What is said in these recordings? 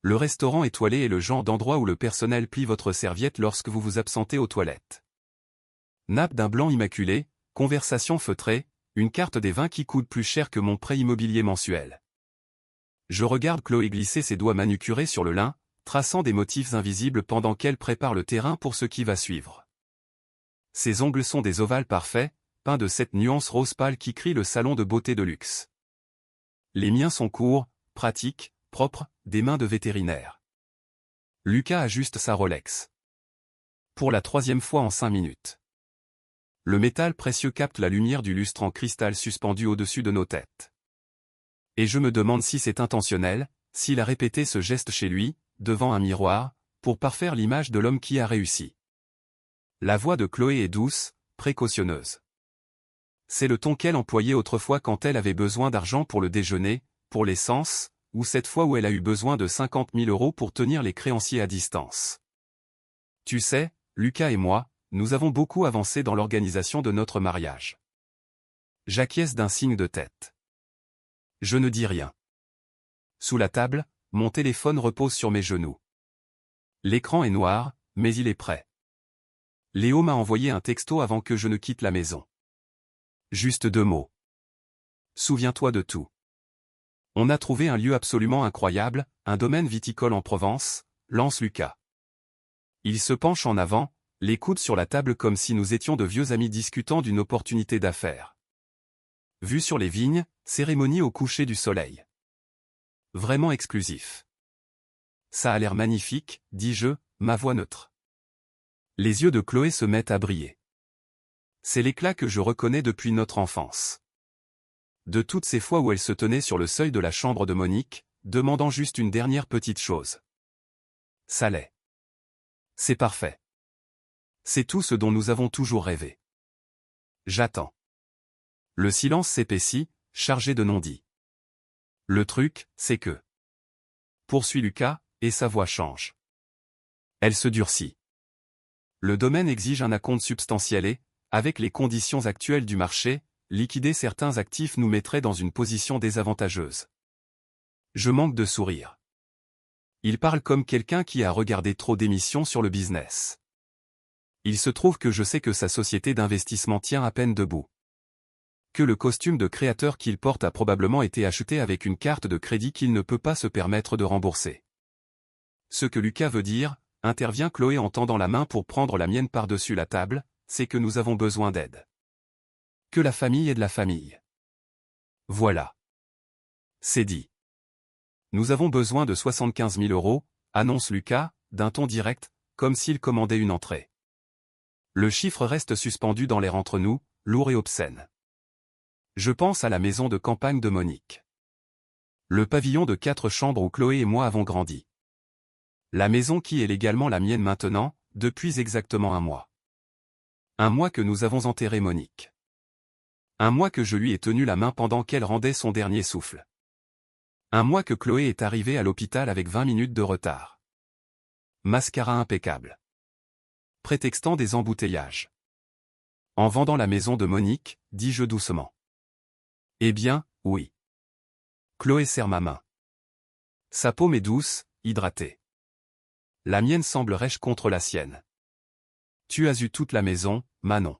Le restaurant étoilé est le genre d'endroit où le personnel plie votre serviette lorsque vous vous absentez aux toilettes. Nappe d'un blanc immaculé, conversation feutrée, une carte des vins qui coûte plus cher que mon prêt immobilier mensuel. Je regarde Chloé glisser ses doigts manucurés sur le lin, traçant des motifs invisibles pendant qu'elle prépare le terrain pour ce qui va suivre. Ses ongles sont des ovales parfaits, peints de cette nuance rose pâle qui crie le salon de beauté de luxe. Les miens sont courts, pratiques, propres, des mains de vétérinaire. Lucas ajuste sa Rolex. Pour la 3e fois en 5 minutes. Le métal précieux capte la lumière du lustre en cristal suspendu au-dessus de nos têtes. Et je me demande si c'est intentionnel, s'il a répété ce geste chez lui, devant un miroir, pour parfaire l'image de l'homme qui a réussi. La voix de Chloé est douce, précautionneuse. C'est le ton qu'elle employait autrefois quand elle avait besoin d'argent pour le déjeuner, pour l'essence, ou cette fois où elle a eu besoin de 50 000 € pour tenir les créanciers à distance. Tu sais, Lucas et moi, nous avons beaucoup avancé dans l'organisation de notre mariage. J'acquiesce d'un signe de tête. Je ne dis rien. Sous la table, mon téléphone repose sur mes genoux. L'écran est noir, mais il est prêt. Léo m'a envoyé un texto avant que je ne quitte la maison. Juste 2 mots. Souviens-toi de tout. On a trouvé un lieu absolument incroyable, un domaine viticole en Provence, lance Lucas. Il se penche en avant, les coudes sur la table comme si nous étions de vieux amis discutant d'une opportunité d'affaires. Vue sur les vignes, cérémonie au coucher du soleil. Vraiment exclusif. Ça a l'air magnifique, dis-je, ma voix neutre. Les yeux de Chloé se mettent à briller. C'est l'éclat que je reconnais depuis notre enfance. De toutes ces fois où elle se tenait sur le seuil de la chambre de Monique, demandant juste une dernière petite chose. Ça l'est. C'est parfait. C'est tout ce dont nous avons toujours rêvé. J'attends. Le silence s'épaissit, chargé de non-dits. Le truc, c'est que... Poursuit Lucas, et sa voix change. Elle se durcit. Le domaine exige un acompte substantiel et, avec les conditions actuelles du marché, liquider certains actifs nous mettrait dans une position désavantageuse. Je manque de sourire. Il parle comme quelqu'un qui a regardé trop d'émissions sur le business. Il se trouve que je sais que sa société d'investissement tient à peine debout. Que le costume de créateur qu'il porte a probablement été acheté avec une carte de crédit qu'il ne peut pas se permettre de rembourser. Ce que Lucas veut dire, intervient Chloé en tendant la main pour prendre la mienne par-dessus la table, c'est que nous avons besoin d'aide. Que la famille est de la famille. Voilà. C'est dit. Nous avons besoin de 75 000 €, annonce Lucas, d'un ton direct, comme s'il commandait une entrée. Le chiffre reste suspendu dans l'air entre nous, lourd et obscène. Je pense à la maison de campagne de Monique. Le pavillon de 4 chambres où Chloé et moi avons grandi. La maison qui est légalement la mienne maintenant, depuis exactement 1 mois. 1 mois que nous avons enterré Monique. 1 mois que je lui ai tenu la main pendant qu'elle rendait son dernier souffle. 1 mois que Chloé est arrivée à l'hôpital avec 20 minutes de retard. Mascara impeccable. Prétextant des embouteillages. En vendant la maison de Monique, dis-je doucement. Eh bien, oui. Chloé serre ma main. Sa paume est douce, hydratée. La mienne semble rêche contre la sienne. Tu as eu toute la maison, Manon.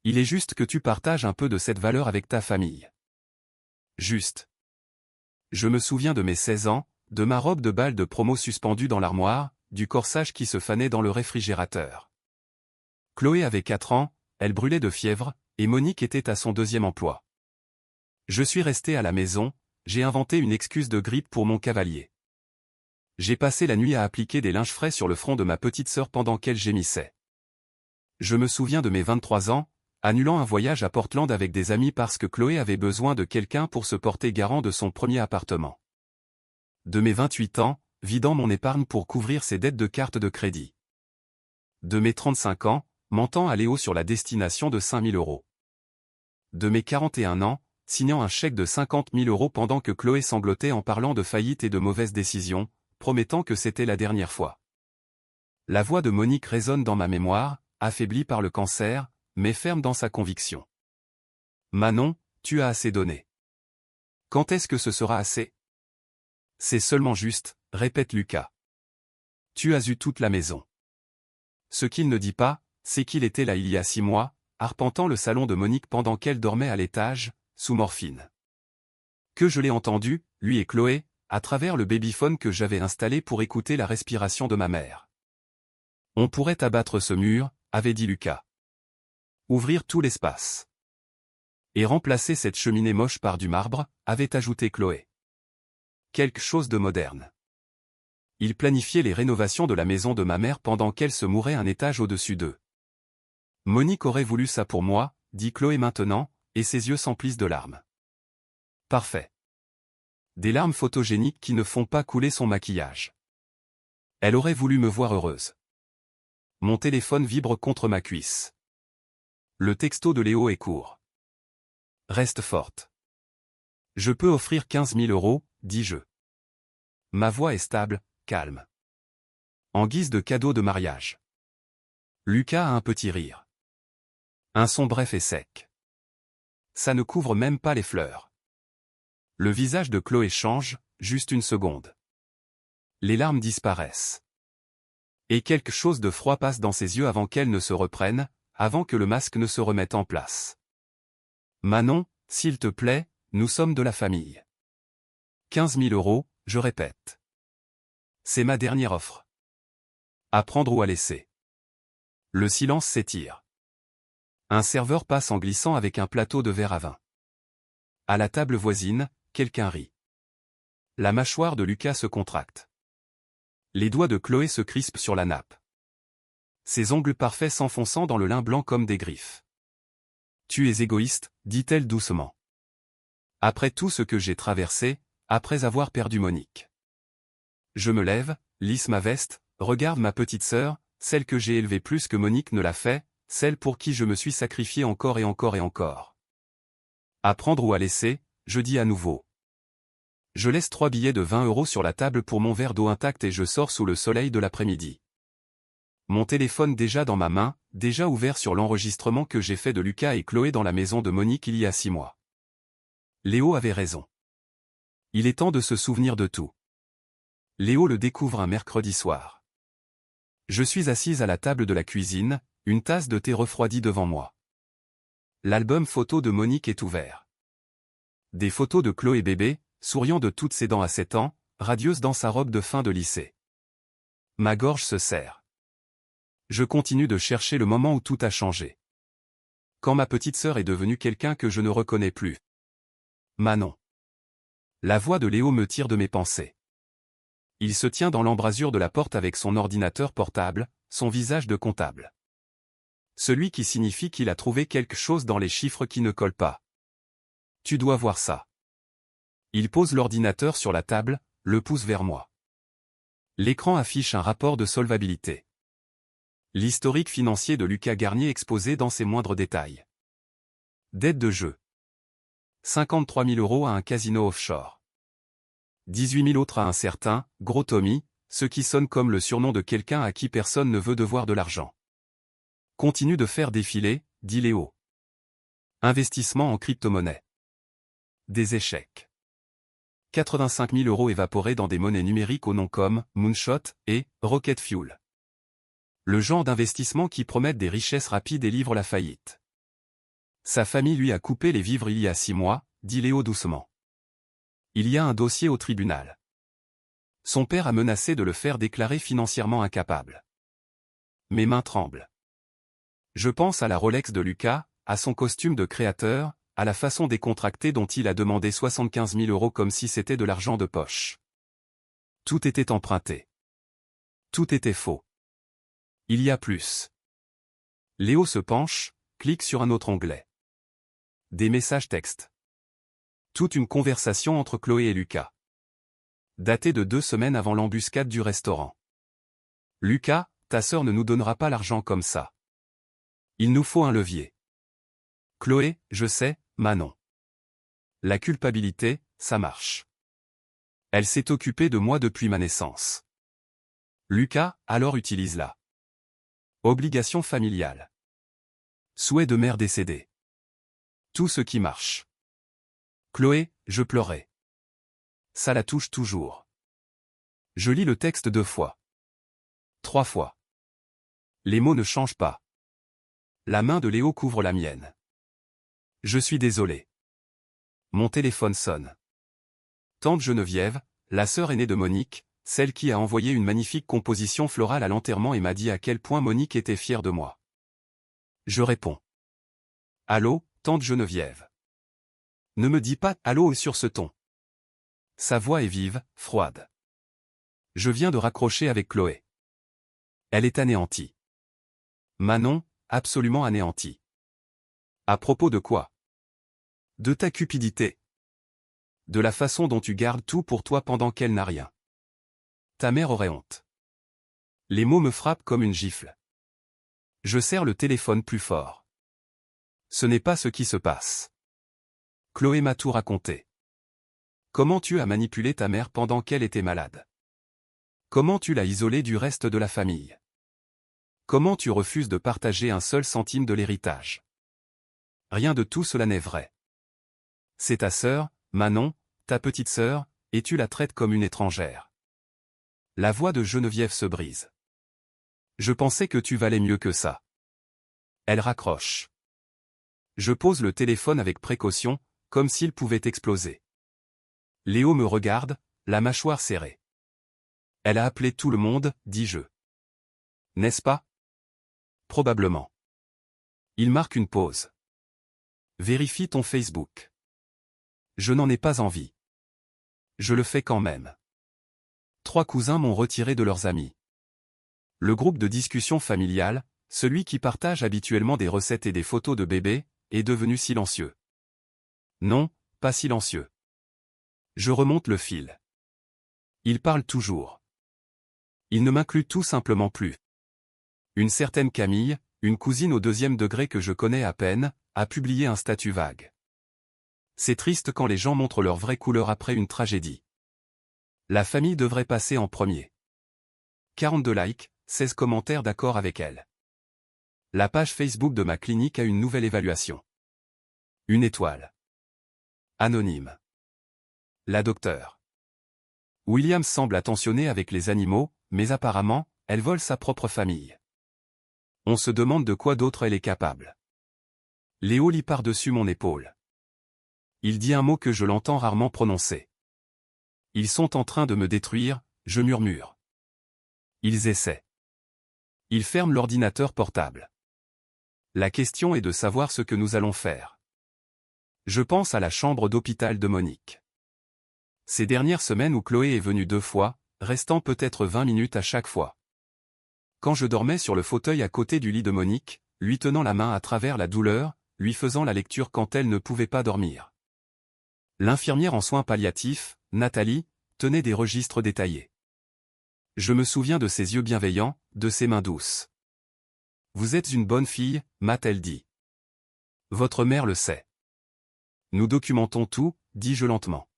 Il est juste que tu partages un peu de cette valeur avec ta famille. Juste. Je me souviens de mes 16 ans, de ma robe de bal de promo suspendue dans l'armoire, du corsage qui se fanait dans le réfrigérateur. Chloé avait 4 ans, elle brûlait de fièvre, et Monique était à son 2e emploi. Je suis resté à la maison, j'ai inventé une excuse de grippe pour mon cavalier. J'ai passé la nuit à appliquer des linges frais sur le front de ma petite sœur pendant qu'elle gémissait. Je me souviens de mes 23 ans, annulant un voyage à Portland avec des amis parce que Chloé avait besoin de quelqu'un pour se porter garant de son premier appartement. De mes 28 ans, vidant mon épargne pour couvrir ses dettes de carte de crédit. De mes 35 ans, mentant à Léo sur la destination de 5 000 €. De mes 41 ans, signant un chèque de 50 000 € pendant que Chloé sanglotait en parlant de faillite et de mauvaises décisions, promettant que c'était la dernière fois. La voix de Monique résonne dans ma mémoire, affaiblie par le cancer, mais ferme dans sa conviction. Manon, tu as assez donné. Quand est-ce que ce sera assez? C'est seulement juste, répète Lucas. Tu as eu toute la maison. Ce qu'il ne dit pas, c'est qu'il était là il y a 6 mois, arpentant le salon de Monique pendant qu'elle dormait à l'étage, sous morphine. Que je l'ai entendu, lui et Chloé, à travers le babyphone que j'avais installé pour écouter la respiration de ma mère. On pourrait abattre ce mur, avait dit Lucas. Ouvrir tout l'espace. Et remplacer cette cheminée moche par du marbre, avait ajouté Chloé. Quelque chose de moderne. Il planifiait les rénovations de la maison de ma mère pendant qu'elle se mourait un étage au-dessus d'eux. Monique aurait voulu ça pour moi, dit Chloé maintenant, et ses yeux s'emplissent de larmes. Parfait. Des larmes photogéniques qui ne font pas couler son maquillage. Elle aurait voulu me voir heureuse. Mon téléphone vibre contre ma cuisse. Le texto de Léo est court. Reste forte. Je peux offrir 15 000 €, dis-je. Ma voix est stable, calme. En guise de cadeau de mariage. Lucas a un petit rire. Un son bref et sec. Ça ne couvre même pas les fleurs. Le visage de Chloé change, juste une seconde. Les larmes disparaissent. Et quelque chose de froid passe dans ses yeux avant qu'elle ne se reprenne, avant que le masque ne se remette en place. Manon, s'il te plaît, nous sommes de la famille. 15 000 €, je répète. C'est ma dernière offre. À prendre ou à laisser. Le silence s'étire. Un serveur passe en glissant avec un plateau de verre à vin. À la table voisine, quelqu'un rit. La mâchoire de Lucas se contracte. Les doigts de Chloé se crispent sur la nappe. Ses ongles parfaits s'enfonçant dans le lin blanc comme des griffes. Tu es égoïste, dit-elle doucement. Après tout ce que j'ai traversé, après avoir perdu Monique. Je me lève, lisse ma veste, regarde ma petite sœur, celle que j'ai élevée plus que Monique ne l'a fait, celle pour qui je me suis sacrifié encore et encore et encore. À prendre ou à laisser, je dis à nouveau. Je laisse 3 billets de 20 € sur la table pour mon verre d'eau intact et je sors sous le soleil de l'après-midi. Mon téléphone déjà dans ma main, déjà ouvert sur l'enregistrement que j'ai fait de Lucas et Chloé dans la maison de Monique il y a 6 mois. Léo avait raison. Il est temps de se souvenir de tout. Léo le découvre un mercredi soir. Je suis assise à la table de la cuisine, une tasse de thé refroidie devant moi. L'album photo de Monique est ouvert. Des photos de Chloé bébé, souriant de toutes ses dents à 7 ans, radieuse dans sa robe de fin de lycée. Ma gorge se serre. Je continue de chercher le moment où tout a changé. Quand ma petite sœur est devenue quelqu'un que je ne reconnais plus. Manon. La voix de Léo me tire de mes pensées. Il se tient dans l'embrasure de la porte avec son ordinateur portable, son visage de comptable. Celui qui signifie qu'il a trouvé quelque chose dans les chiffres qui ne collent pas. Tu dois voir ça. Il pose l'ordinateur sur la table, le pousse vers moi. L'écran affiche un rapport de solvabilité. L'historique financier de Lucas Garnier exposé dans ses moindres détails. Dette de jeu. 53 000 € à un casino offshore. 18 000 autres à un certain, Gros Tommy, ce qui sonne comme le surnom de quelqu'un à qui personne ne veut devoir de l'argent. Continue de faire défiler, dit Léo. Investissement en crypto-monnaie. Des échecs. 85 000 € évaporés dans des monnaies numériques au nom comme Moonshot et Rocket Fuel. Le genre d'investissement qui promettent des richesses rapides et livre la faillite. Sa famille lui a coupé les vivres il y a 6 mois, dit Léo doucement. Il y a un dossier au tribunal. Son père a menacé de le faire déclarer financièrement incapable. Mes mains tremblent. Je pense à la Rolex de Lucas, à son costume de créateur, à la façon décontractée dont il a demandé 75 000 € comme si c'était de l'argent de poche. Tout était emprunté. Tout était faux. Il y a plus. Léo se penche, clique sur un autre onglet. Des messages textes. Toute une conversation entre Chloé et Lucas. Datée de 2 semaines avant l'embuscade du restaurant. Lucas, ta sœur ne nous donnera pas l'argent comme ça. Il nous faut un levier. Chloé, je sais, Manon. La culpabilité, ça marche. Elle s'est occupée de moi depuis ma naissance. Lucas, alors utilise-la. Obligation familiale. Souhait de mère décédée. Tout ce qui marche. Chloé, je pleurais. Ça la touche toujours. Je lis le texte 2 fois. 3 fois. Les mots ne changent pas. La main de Léo couvre la mienne. Je suis désolé. Mon téléphone sonne. Tante Geneviève, la sœur aînée de Monique, celle qui a envoyé une magnifique composition florale à l'enterrement et m'a dit à quel point Monique était fière de moi. Je réponds. Allô, tante Geneviève. Ne me dis pas « allô » sur ce ton. Sa voix est vive, froide. Je viens de raccrocher avec Chloé. Elle est anéantie. Manon, absolument anéantie. À propos de quoi? De ta cupidité. De la façon dont tu gardes tout pour toi pendant qu'elle n'a rien. Ta mère aurait honte. Les mots me frappent comme une gifle. Je serre le téléphone plus fort. Ce n'est pas ce qui se passe. Chloé m'a tout raconté. Comment tu as manipulé ta mère pendant qu'elle était malade? Comment tu l'as isolée du reste de la famille? Comment tu refuses de partager un seul centime de l'héritage? Rien de tout cela n'est vrai. C'est ta sœur, Manon, ta petite sœur, et tu la traites comme une étrangère. La voix de Geneviève se brise. Je pensais que tu valais mieux que ça. Elle raccroche. Je pose le téléphone avec précaution, comme s'il pouvait exploser. Léo me regarde, la mâchoire serrée. Elle a appelé tout le monde, dis-je. N'est-ce pas? Probablement. Il marque une pause. Vérifie ton Facebook. Je n'en ai pas envie. Je le fais quand même. 3 cousins m'ont retiré de leurs amis. Le groupe de discussion familiale, celui qui partage habituellement des recettes et des photos de bébés, est devenu silencieux. Non, pas silencieux. Je remonte le fil. Il parle toujours. Il ne m'inclut tout simplement plus. Une certaine Camille, une cousine au 2e degré que je connais à peine, a publié un statut vague. C'est triste quand les gens montrent leur vraie couleur après une tragédie. La famille devrait passer en premier. 42 likes, 16 commentaires d'accord avec elle. La page Facebook de ma clinique a une nouvelle évaluation. 1 étoile. Anonyme. La docteure. Williams semble attentionné avec les animaux, mais apparemment, elle vole sa propre famille. On se demande de quoi d'autre elle est capable. Léo lit par-dessus mon épaule. Il dit un mot que je l'entends rarement prononcer. Ils sont en train de me détruire, je murmure. Ils essaient. Ils ferment l'ordinateur portable. La question est de savoir ce que nous allons faire. Je pense à la chambre d'hôpital de Monique. Ces dernières semaines où Chloé est venue 2 fois, restant peut-être 20 minutes à chaque fois. Quand je dormais sur le fauteuil à côté du lit de Monique, lui tenant la main à travers la douleur, lui faisant la lecture quand elle ne pouvait pas dormir. L'infirmière en soins palliatifs, Nathalie, tenait des registres détaillés. Je me souviens de ses yeux bienveillants, de ses mains douces. Vous êtes une bonne fille, m'a-t-elle dit. Votre mère le sait. Nous documentons tout, dis-je lentement.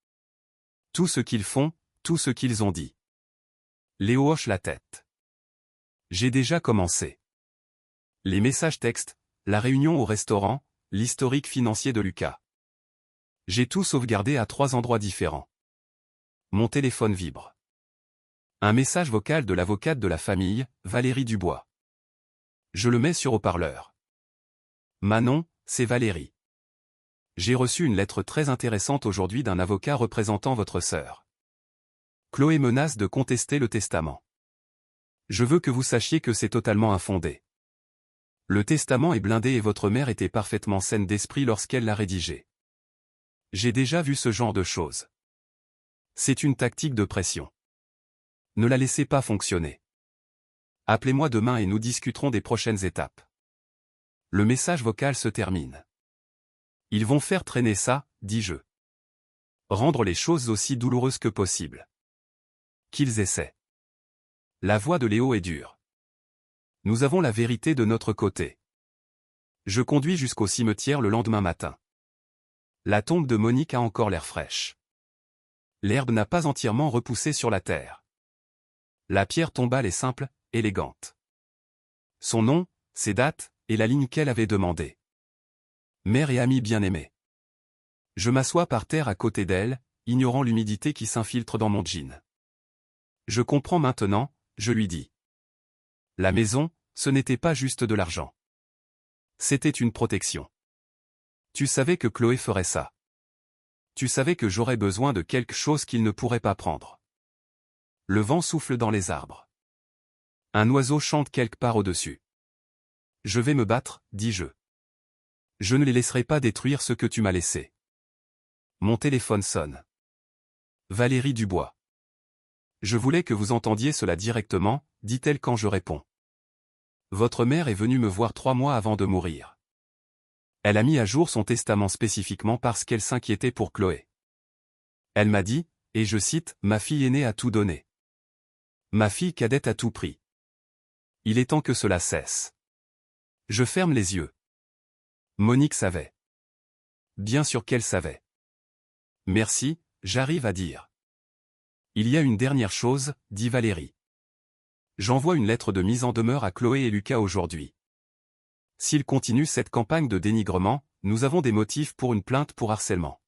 Tout ce qu'ils font, tout ce qu'ils ont dit. Léo hoche la tête. J'ai déjà commencé. Les messages textes, la réunion au restaurant, l'historique financier de Lucas. J'ai tout sauvegardé à 3 endroits différents. Mon téléphone vibre. Un message vocal de l'avocate de la famille, Valérie Dubois. Je le mets sur haut-parleur. Manon, c'est Valérie. J'ai reçu une lettre très intéressante aujourd'hui d'un avocat représentant votre sœur. Chloé menace de contester le testament. Je veux que vous sachiez que c'est totalement infondé. Le testament est blindé et votre mère était parfaitement saine d'esprit lorsqu'elle l'a rédigé. J'ai déjà vu ce genre de choses. C'est une tactique de pression. Ne la laissez pas fonctionner. Appelez-moi demain et nous discuterons des prochaines étapes. Le message vocal se termine. Ils vont faire traîner ça, dis-je. Rendre les choses aussi douloureuses que possible. Qu'ils essaient. La voix de Léo est dure. Nous avons la vérité de notre côté. Je conduis jusqu'au cimetière le lendemain matin. La tombe de Monique a encore l'air fraîche. L'herbe n'a pas entièrement repoussé sur la terre. La pierre tombale est simple, élégante. Son nom, ses dates, et la ligne qu'elle avait demandée. Mère et amie bien-aimée. Je m'assois par terre à côté d'elle, ignorant l'humidité qui s'infiltre dans mon jean. Je comprends maintenant, je lui dis. La maison, ce n'était pas juste de l'argent. C'était une protection. Tu savais que Chloé ferait ça. Tu savais que j'aurais besoin de quelque chose qu'il ne pourrait pas prendre. Le vent souffle dans les arbres. Un oiseau chante quelque part au-dessus. Je vais me battre, dis-je. Je ne les laisserai pas détruire ce que tu m'as laissé. Mon téléphone sonne. Valérie Dubois. Je voulais que vous entendiez cela directement, dit-elle quand je réponds. Votre mère est venue me voir 3 mois avant de mourir. Elle a mis à jour son testament spécifiquement parce qu'elle s'inquiétait pour Chloé. Elle m'a dit, et je cite, « Ma fille aînée a tout donné. Ma fille cadette a tout pris. Il est temps que cela cesse. » Je ferme les yeux. Monique savait. Bien sûr qu'elle savait. Merci, j'arrive à dire. Il y a une dernière chose, dit Valérie. J'envoie une lettre de mise en demeure à Chloé et Lucas aujourd'hui. S'ils continuent cette campagne de dénigrement, nous avons des motifs pour une plainte pour harcèlement.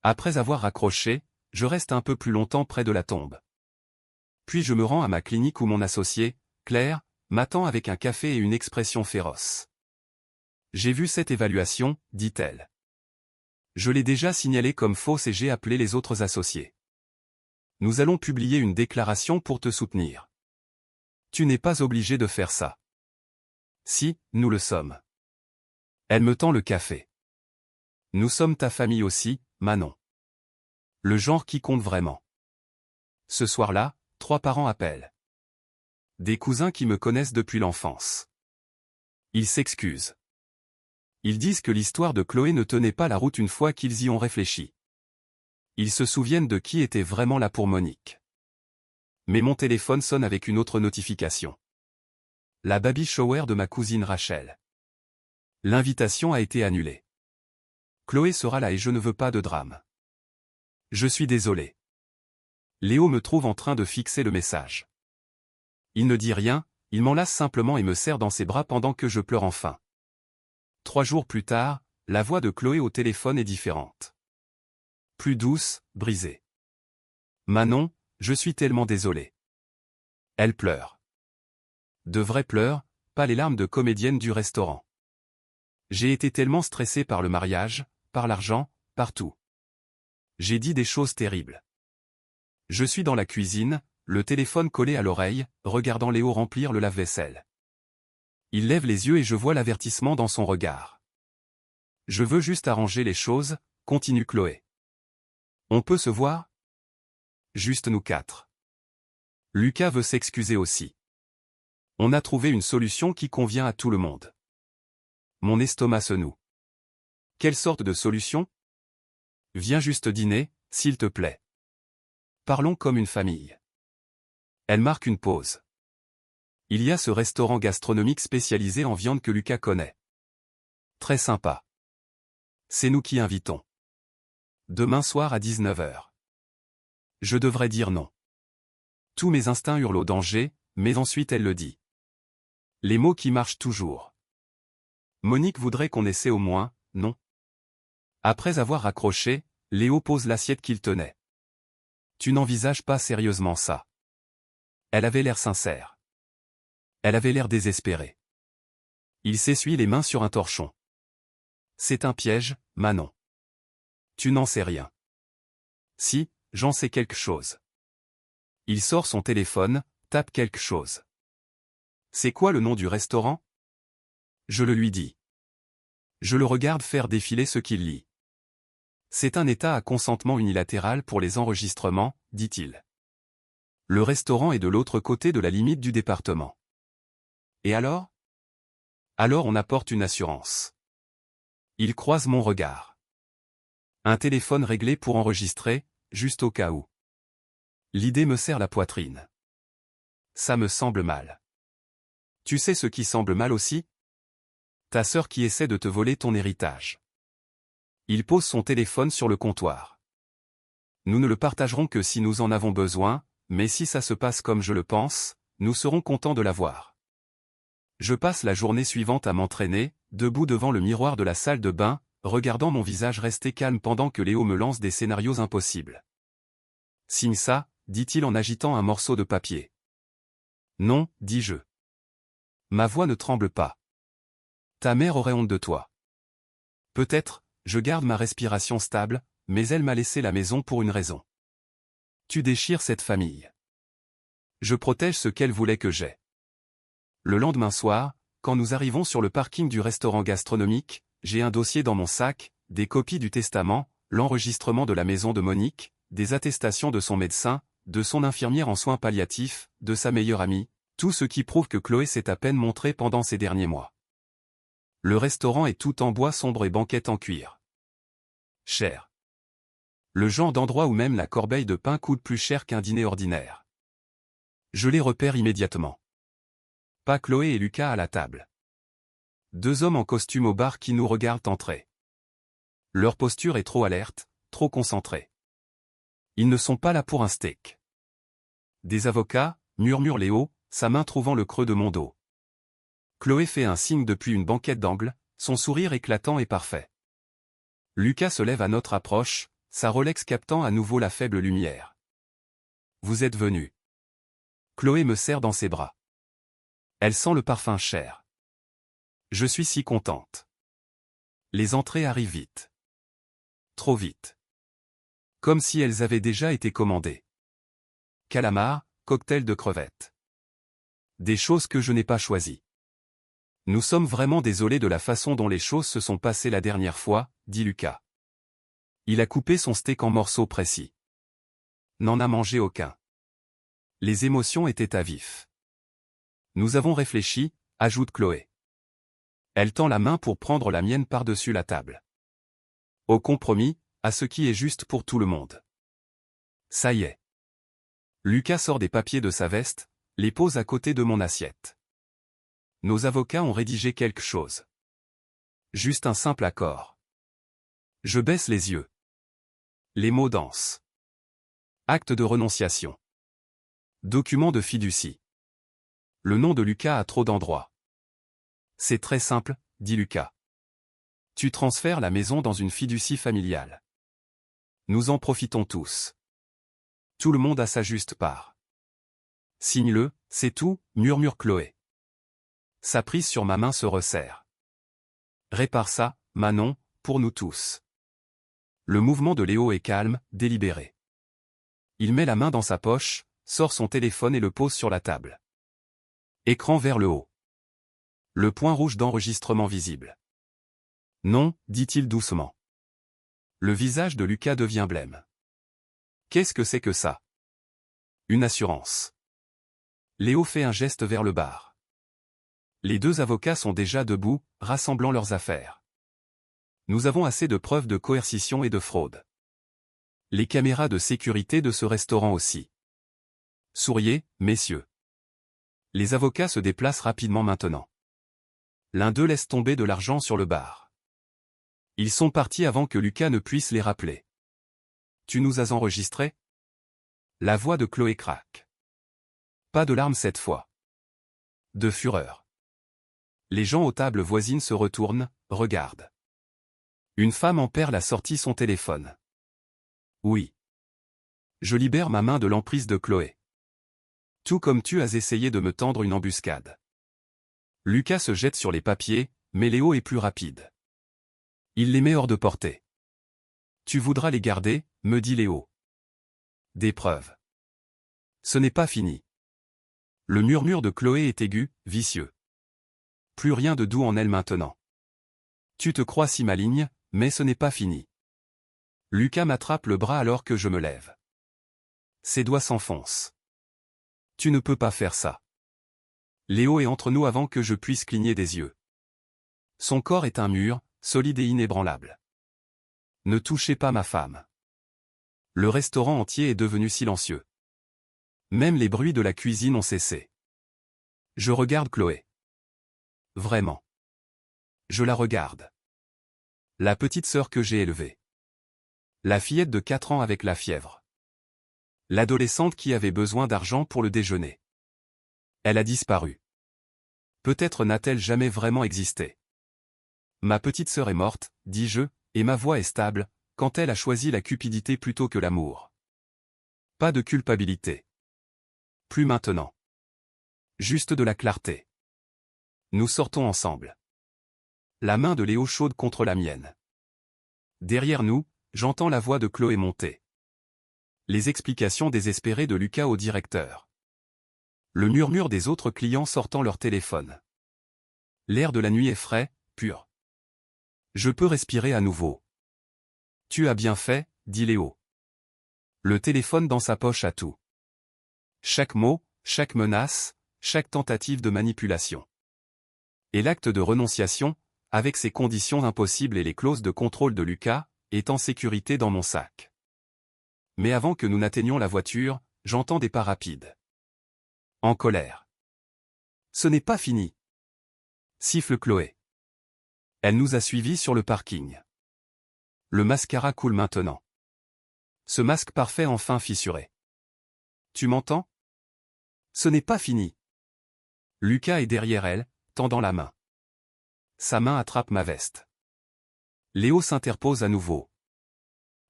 Après avoir raccroché, je reste un peu plus longtemps près de la tombe. Puis je me rends à ma clinique où mon associé, Claire, m'attend avec un café et une expression féroce. J'ai vu cette évaluation, dit-elle. Je l'ai déjà signalée comme fausse et j'ai appelé les autres associés. Nous allons publier une déclaration pour te soutenir. Tu n'es pas obligé de faire ça. Si, nous le sommes. Elle me tend le café. Nous sommes ta famille aussi, Manon. Le genre qui compte vraiment. Ce soir-là, 3 parents appellent. Des cousins qui me connaissent depuis l'enfance. Ils s'excusent. Ils disent que l'histoire de Chloé ne tenait pas la route une fois qu'ils y ont réfléchi. Ils se souviennent de qui était vraiment là pour Monique. Mais mon téléphone sonne avec une autre notification. La baby shower de ma cousine Rachel. L'invitation a été annulée. Chloé sera là et je ne veux pas de drame. Je suis désolé. Léo me trouve en train de fixer le message. Il ne dit rien, il m'enlace simplement et me serre dans ses bras pendant que je pleure enfin. 3 jours plus tard, la voix de Chloé au téléphone est différente. Plus douce, brisée. Manon, je suis tellement désolé. Elle pleure. De vrais pleurs, pas les larmes de comédienne du restaurant. J'ai été tellement stressé par le mariage, par l'argent, partout. J'ai dit des choses terribles. Je suis dans la cuisine, le téléphone collé à l'oreille, regardant Léo remplir le lave-vaisselle. Il lève les yeux et je vois l'avertissement dans son regard. Je veux juste arranger les choses, continue Chloé. On peut se voir? Juste nous 4. Lucas veut s'excuser aussi. On a trouvé une solution qui convient à tout le monde. Mon estomac se noue. Quelle sorte de solution? Viens juste dîner, s'il te plaît. Parlons comme une famille. Elle marque une pause. Il y a ce restaurant gastronomique spécialisé en viande que Lucas connaît. Très sympa. C'est nous qui invitons. Demain soir à 19h. Je devrais dire non. Tous mes instincts hurlent au danger, mais ensuite elle le dit. Les mots qui marchent toujours. Monique voudrait qu'on essaie au moins, non? Après avoir raccroché, Léo pose l'assiette qu'il tenait. Tu n'envisages pas sérieusement ça. Elle avait l'air sincère. Elle avait l'air désespérée. Il s'essuie les mains sur un torchon. C'est un piège, Manon. Tu n'en sais rien. Si, j'en sais quelque chose. Il sort son téléphone, tape quelque chose. C'est quoi le nom du restaurant? Je le lui dis. Je le regarde faire défiler ce qu'il lit. C'est un état à consentement unilatéral pour les enregistrements, dit-il. Le restaurant est de l'autre côté de la limite du département. Et alors? Alors on apporte une assurance. Il croise mon regard. Un téléphone réglé pour enregistrer, juste au cas où. L'idée me serre la poitrine. Ça me semble mal. Tu sais ce qui semble mal aussi? Ta sœur qui essaie de te voler ton héritage. Il pose son téléphone sur le comptoir. Nous ne le partagerons que si nous en avons besoin, mais si ça se passe comme je le pense, nous serons contents de l'avoir. Je passe la journée suivante à m'entraîner, debout devant le miroir de la salle de bain, regardant mon visage rester calme pendant que Léo me lance des scénarios impossibles. Signe ça, dit-il en agitant un morceau de papier. Non, dis-je. Ma voix ne tremble pas. Ta mère aurait honte de toi. Peut-être, je garde ma respiration stable, mais elle m'a laissé la maison pour une raison. Tu déchires cette famille. Je protège ce qu'elle voulait que j'aie. Le lendemain soir, quand nous arrivons sur le parking du restaurant gastronomique, j'ai un dossier dans mon sac, des copies du testament, l'enregistrement de la maison de Monique, des attestations de son médecin, de son infirmière en soins palliatifs, de sa meilleure amie, tout ce qui prouve que Chloé s'est à peine montrée pendant ces derniers mois. Le restaurant est tout en bois sombre et banquette en cuir. Cher. Le genre d'endroit où même la corbeille de pain coûte plus cher qu'un dîner ordinaire. Je les repère immédiatement. Pas Chloé et Lucas à la table. Deux hommes en costume au bar qui nous regardent entrer. Leur posture est trop alerte, trop concentrée. Ils ne sont pas là pour un steak. Des avocats, murmure Léo, sa main trouvant le creux de mon dos. Chloé fait un signe depuis une banquette d'angle, son sourire éclatant et parfait. Lucas se lève à notre approche, sa Rolex captant à nouveau la faible lumière. Vous êtes venu. Chloé me serre dans ses bras. Elle sent le parfum cher. Je suis si contente. Les entrées arrivent vite. Trop vite. Comme si elles avaient déjà été commandées. Calamar, cocktail de crevettes. Des choses que je n'ai pas choisies. Nous sommes vraiment désolés de la façon dont les choses se sont passées la dernière fois, dit Lucas. Il a coupé son steak en morceaux précis. N'en a mangé aucun. Les émotions étaient à vif. Nous avons réfléchi, ajoute Chloé. Elle tend la main pour prendre la mienne par-dessus la table. Au compromis, à ce qui est juste pour tout le monde. Ça y est. Lucas sort des papiers de sa veste, les pose à côté de mon assiette. Nos avocats ont rédigé quelque chose. Juste un simple accord. Je baisse les yeux. Les mots dansent. Acte de renonciation. Document de fiducie. Le nom de Lucas a trop d'endroits. C'est très simple, dit Lucas. Tu transfères la maison dans une fiducie familiale. Nous en profitons tous. Tout le monde a sa juste part. Signe-le, c'est tout, murmure Chloé. Sa prise sur ma main se resserre. Répare ça, Manon, pour nous tous. Le mouvement de Léo est calme, délibéré. Il met la main dans sa poche, sort son téléphone et le pose sur la table. Écran vers le haut. Le point rouge d'enregistrement visible. Non, dit-il doucement. Le visage de Lucas devient blême. Qu'est-ce que c'est que ça? Une assurance. Léo fait un geste vers le bar. Les deux avocats sont déjà debout, rassemblant leurs affaires. Nous avons assez de preuves de coercition et de fraude. Les caméras de sécurité de ce restaurant aussi. Souriez, messieurs. Les avocats se déplacent rapidement maintenant. L'un d'eux laisse tomber de l'argent sur le bar. Ils sont partis avant que Lucas ne puisse les rappeler. Tu nous as enregistrés? La voix de Chloé craque. Pas de larmes cette fois. De fureur. Les gens aux tables voisines se retournent, regardent. Une femme en perle a sorti son téléphone. Oui. Je libère ma main de l'emprise de Chloé. Tout comme tu as essayé de me tendre une embuscade. Lucas se jette sur les papiers, mais Léo est plus rapide. Il les met hors de portée. Tu voudras les garder, me dit Léo. Des preuves. Ce n'est pas fini. Le murmure de Chloé est aigu, vicieux. Plus rien de doux en elle maintenant. Tu te crois si maligne, mais ce n'est pas fini. Lucas m'attrape le bras alors que je me lève. Ses doigts s'enfoncent. Tu ne peux pas faire ça. Léo est entre nous avant que je puisse cligner des yeux. Son corps est un mur, solide et inébranlable. Ne touchez pas ma femme. Le restaurant entier est devenu silencieux. Même les bruits de la cuisine ont cessé. Je regarde Chloé. Vraiment. Je la regarde. La petite sœur que j'ai élevée. La fillette de 4 ans avec la fièvre. L'adolescente qui avait besoin d'argent pour le déjeuner. Elle a disparu. Peut-être n'a-t-elle jamais vraiment existé. Ma petite sœur est morte, dis-je, et ma voix est stable, quand elle a choisi la cupidité plutôt que l'amour. Pas de culpabilité. Plus maintenant. Juste de la clarté. Nous sortons ensemble. La main de Léo chaude contre la mienne. Derrière nous, j'entends la voix de Chloé monter. Les explications désespérées de Lucas au directeur. Le murmure des autres clients sortant leur téléphone. L'air de la nuit est frais, pur. Je peux respirer à nouveau. Tu as bien fait, dit Léo. Le téléphone dans sa poche à tout. Chaque mot, chaque menace, chaque tentative de manipulation. Et l'acte de renonciation, avec ses conditions impossibles et les clauses de contrôle de Lucas, est en sécurité dans mon sac. Mais avant que nous n'atteignions la voiture, j'entends des pas rapides. En colère. Ce n'est pas fini. Siffle Chloé. Elle nous a suivis sur le parking. Le mascara coule maintenant. Ce masque parfait enfin fissuré. Tu m'entends? Ce n'est pas fini. Lucas est derrière elle, tendant la main. Sa main attrape ma veste. Léo s'interpose à nouveau.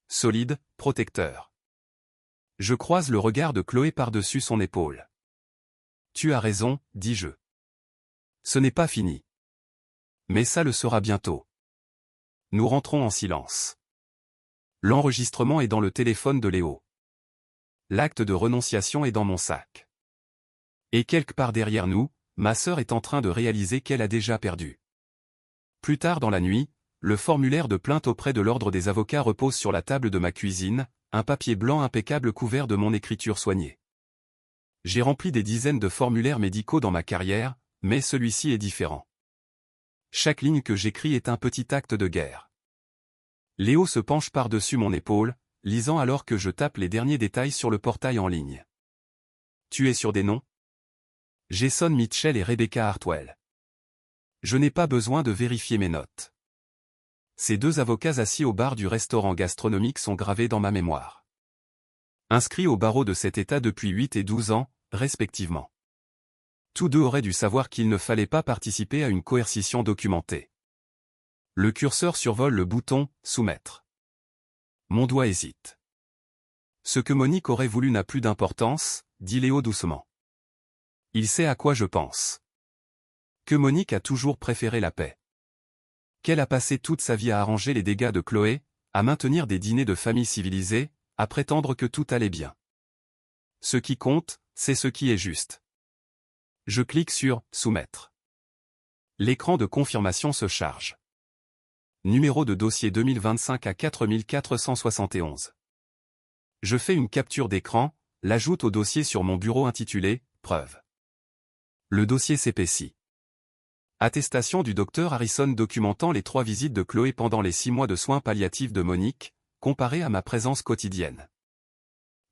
Solide, protecteur. Je croise le regard de Chloé par-dessus son épaule. Tu as raison, dis-je. Ce n'est pas fini. Mais ça le sera bientôt. Nous rentrons en silence. L'enregistrement est dans le téléphone de Léo. L'acte de renonciation est dans mon sac. Et quelque part derrière nous, ma sœur est en train de réaliser qu'elle a déjà perdu. Plus tard dans la nuit, le formulaire de plainte auprès de l'ordre des avocats repose sur la table de ma cuisine, un papier blanc impeccable couvert de mon écriture soignée. J'ai rempli des dizaines de formulaires médicaux dans ma carrière, mais celui-ci est différent. Chaque ligne que j'écris est un petit acte de guerre. Léo se penche par-dessus mon épaule, lisant alors que je tape les derniers détails sur le portail en ligne. Tu es sur des noms? Jason Mitchell et Rebecca Hartwell. Je n'ai pas besoin de vérifier mes notes. Ces deux avocats assis au bar du restaurant gastronomique sont gravés dans ma mémoire. Inscrits au barreau de cet État depuis 8 et 12 ans, respectivement. Tous deux auraient dû savoir qu'il ne fallait pas participer à une coercition documentée. Le curseur survole le bouton « Soumettre ». Mon doigt hésite. Ce que Monique aurait voulu n'a plus d'importance, dit Léo doucement. Il sait à quoi je pense. Que Monique a toujours préféré la paix. Qu'elle a passé toute sa vie à arranger les dégâts de Chloé, à maintenir des dîners de famille civilisés, à prétendre que tout allait bien. Ce qui compte, c'est ce qui est juste. Je clique sur « Soumettre ». L'écran de confirmation se charge. Numéro de dossier 2025 à 4471. Je fais une capture d'écran, l'ajoute au dossier sur mon bureau intitulé « Preuve ». Le dossier s'épaissit. Attestation du docteur Harrison documentant les 3 visites de Chloé pendant les 6 mois de soins palliatifs de Monique, comparé à ma présence quotidienne.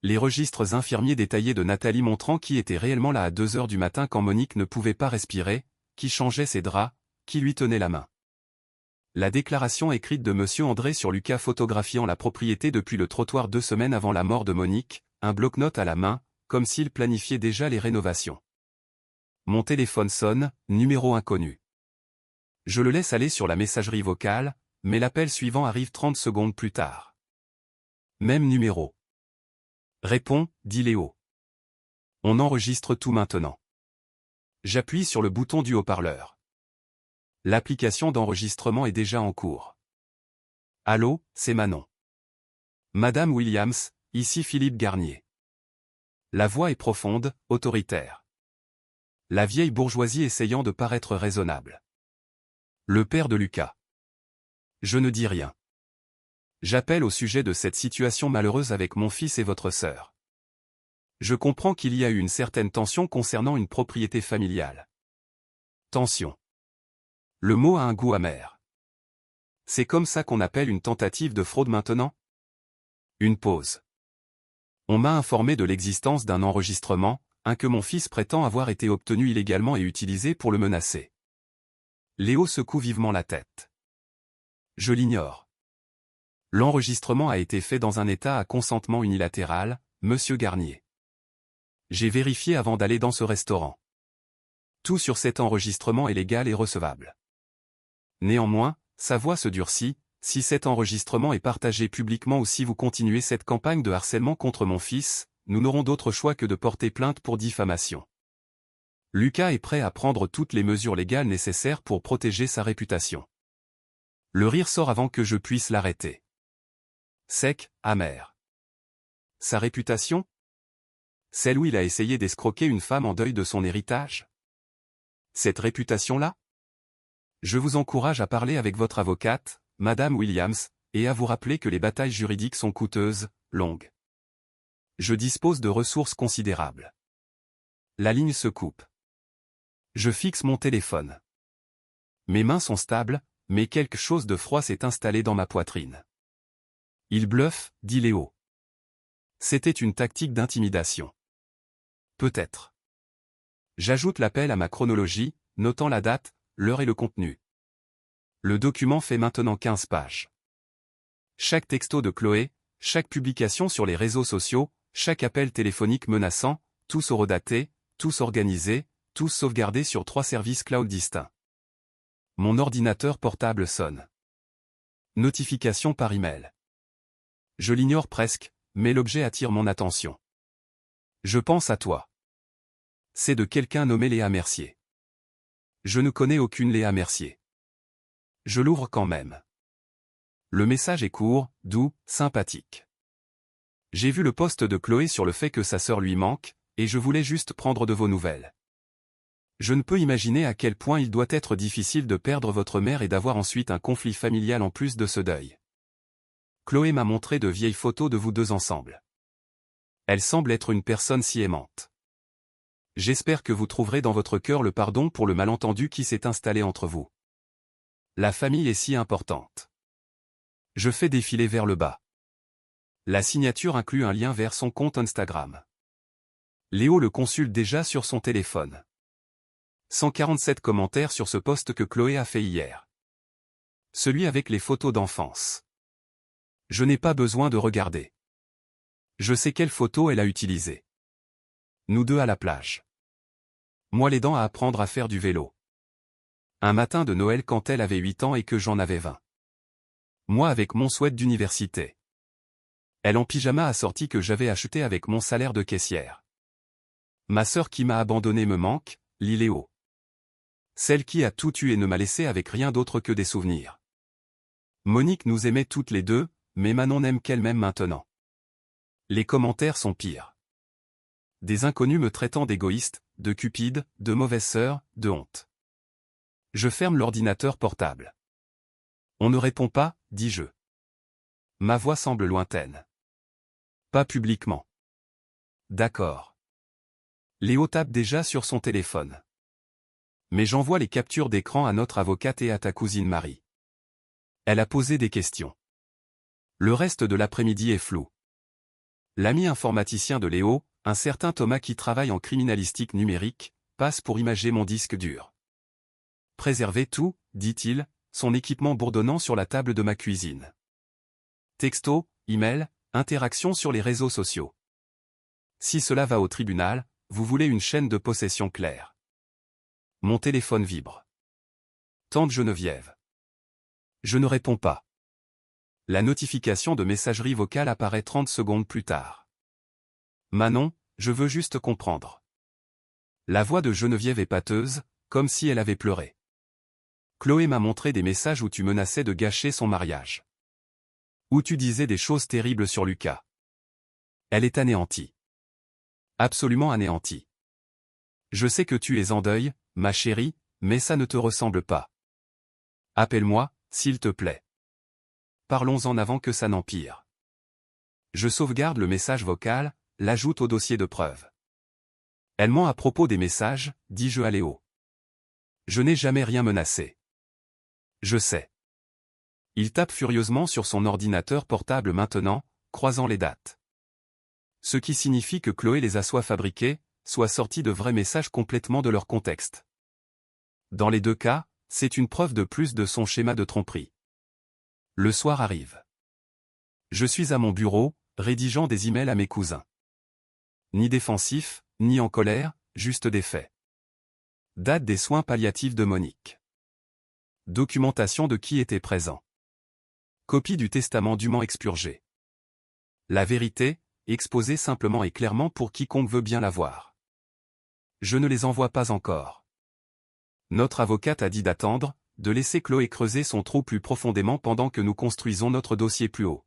Les registres infirmiers détaillés de Nathalie montrant qui était réellement là à 2 heures du matin quand Monique ne pouvait pas respirer, qui changeait ses draps, qui lui tenait la main. La déclaration écrite de Monsieur André sur Lucas photographiant la propriété depuis le trottoir 2 semaines avant la mort de Monique, un bloc-notes à la main, comme s'il planifiait déjà les rénovations. Mon téléphone sonne, numéro inconnu. Je le laisse aller sur la messagerie vocale, mais l'appel suivant arrive 30 secondes plus tard. Même numéro. Réponds, dit Léo. On enregistre tout maintenant. J'appuie sur le bouton du haut-parleur. L'application d'enregistrement est déjà en cours. Allô, c'est Manon. Madame Williams, ici Philippe Garnier. La voix est profonde, autoritaire. La vieille bourgeoisie essayant de paraître raisonnable. Le père de Lucas. Je ne dis rien. J'appelle au sujet de cette situation malheureuse avec mon fils et votre sœur. Je comprends qu'il y a eu une certaine tension concernant une propriété familiale. Tension. Le mot a un goût amer. C'est comme ça qu'on appelle une tentative de fraude maintenant? Une pause. On m'a informé de l'existence d'un enregistrement, que mon fils prétend avoir été obtenu illégalement et utilisé pour le menacer. Léo secoue vivement la tête. Je l'ignore. L'enregistrement a été fait dans un état à consentement unilatéral, Monsieur Garnier. J'ai vérifié avant d'aller dans ce restaurant. Tout sur cet enregistrement est légal et recevable. Néanmoins, sa voix se durcit, si cet enregistrement est partagé publiquement ou si vous continuez cette campagne de harcèlement contre mon fils, nous n'aurons d'autre choix que de porter plainte pour diffamation. Lucas est prêt à prendre toutes les mesures légales nécessaires pour protéger sa réputation. Le rire sort avant que je puisse l'arrêter. Sec, amer. Sa réputation? Celle où il a essayé d'escroquer une femme en deuil de son héritage? Cette réputation-là? Je vous encourage à parler avec votre avocate, Madame Williams, et à vous rappeler que les batailles juridiques sont coûteuses, longues. Je dispose de ressources considérables. La ligne se coupe. Je fixe mon téléphone. Mes mains sont stables, mais quelque chose de froid s'est installé dans ma poitrine. Il bluffe, dit Léo. C'était une tactique d'intimidation. Peut-être. J'ajoute l'appel à ma chronologie, notant la date, l'heure et le contenu. Le document fait maintenant 15 pages. Chaque texto de Chloé, chaque publication sur les réseaux sociaux, chaque appel téléphonique menaçant, tous horodatés, tous organisés, tous sauvegardés sur 3 services cloud distincts. Mon ordinateur portable sonne. Notification par email. Je l'ignore presque, mais l'objet attire mon attention. Je pense à toi. C'est de quelqu'un nommé Léa Mercier. Je ne connais aucune Léa Mercier. Je l'ouvre quand même. Le message est court, doux, sympathique. J'ai vu le post de Chloé sur le fait que sa sœur lui manque, et je voulais juste prendre de vos nouvelles. Je ne peux imaginer à quel point il doit être difficile de perdre votre mère et d'avoir ensuite un conflit familial en plus de ce deuil. Chloé m'a montré de vieilles photos de vous deux ensemble. Elle semble être une personne si aimante. J'espère que vous trouverez dans votre cœur le pardon pour le malentendu qui s'est installé entre vous. La famille est si importante. Je fais défiler vers le bas. La signature inclut un lien vers son compte Instagram. Léo le consulte déjà sur son téléphone. 147 commentaires sur ce post que Chloé a fait hier. Celui avec les photos d'enfance. Je n'ai pas besoin de regarder. Je sais quelle photo elle a utilisée. Nous deux à la plage. Moi l'aidant à apprendre à faire du vélo. Un matin de Noël quand elle avait 8 ans et que j'en avais 20. Moi avec mon sweat d'université. Elle en pyjama assorti que j'avais acheté avec mon salaire de caissière. Ma sœur qui m'a abandonné me manque, lit Léo. Celle qui a tout eu et ne m'a laissé avec rien d'autre que des souvenirs. Monique nous aimait toutes les deux, mais Manon n'aime qu'elle m'aime maintenant. Les commentaires sont pires. Des inconnus me traitant d'égoïste, de cupide, de mauvaise sœur, de honte. Je ferme l'ordinateur portable. On ne répond pas, dis-je. Ma voix semble lointaine. Pas publiquement. D'accord. Léo tape déjà sur son téléphone. Mais j'envoie les captures d'écran à notre avocate et à ta cousine Marie. Elle a posé des questions. Le reste de l'après-midi est flou. L'ami informaticien de Léo, un certain Thomas qui travaille en criminalistique numérique, passe pour imager mon disque dur. Préservez tout, dit-il, son équipement bourdonnant sur la table de ma cuisine. Texto, email, interaction sur les réseaux sociaux. Si cela va au tribunal, vous voulez une chaîne de possession claire. Mon téléphone vibre. Tante Geneviève. Je ne réponds pas. La notification de messagerie vocale apparaît 30 secondes plus tard. Manon, je veux juste comprendre. La voix de Geneviève est pâteuse, comme si elle avait pleuré. Chloé m'a montré des messages où tu menaçais de gâcher son mariage. Où tu disais des choses terribles sur Lucas. Elle est anéantie. Absolument anéantie. Je sais que tu es en deuil, ma chérie, mais ça ne te ressemble pas. Appelle-moi, s'il te plaît. Parlons-en avant que ça n'empire. Je sauvegarde le message vocal, l'ajoute au dossier de preuve. Elle ment à propos des messages, dis-je à Léo. Je n'ai jamais rien menacé. Je sais. Il tape furieusement sur son ordinateur portable maintenant, croisant les dates. Ce qui signifie que Chloé les a soit fabriqués, soit sortis de vrais messages complètement de leur contexte. Dans les deux cas, c'est une preuve de plus de son schéma de tromperie. Le soir arrive. Je suis à mon bureau, rédigeant des emails à mes cousins. Ni défensif, ni en colère, juste des faits. Date des soins palliatifs de Monique. Documentation de qui était présent. Copie du testament dûment expurgé. La vérité, exposée simplement et clairement pour quiconque veut bien la voir. Je ne les envoie pas encore. Notre avocate a dit d'attendre, de laisser Chloé creuser son trou plus profondément pendant que nous construisons notre dossier plus haut.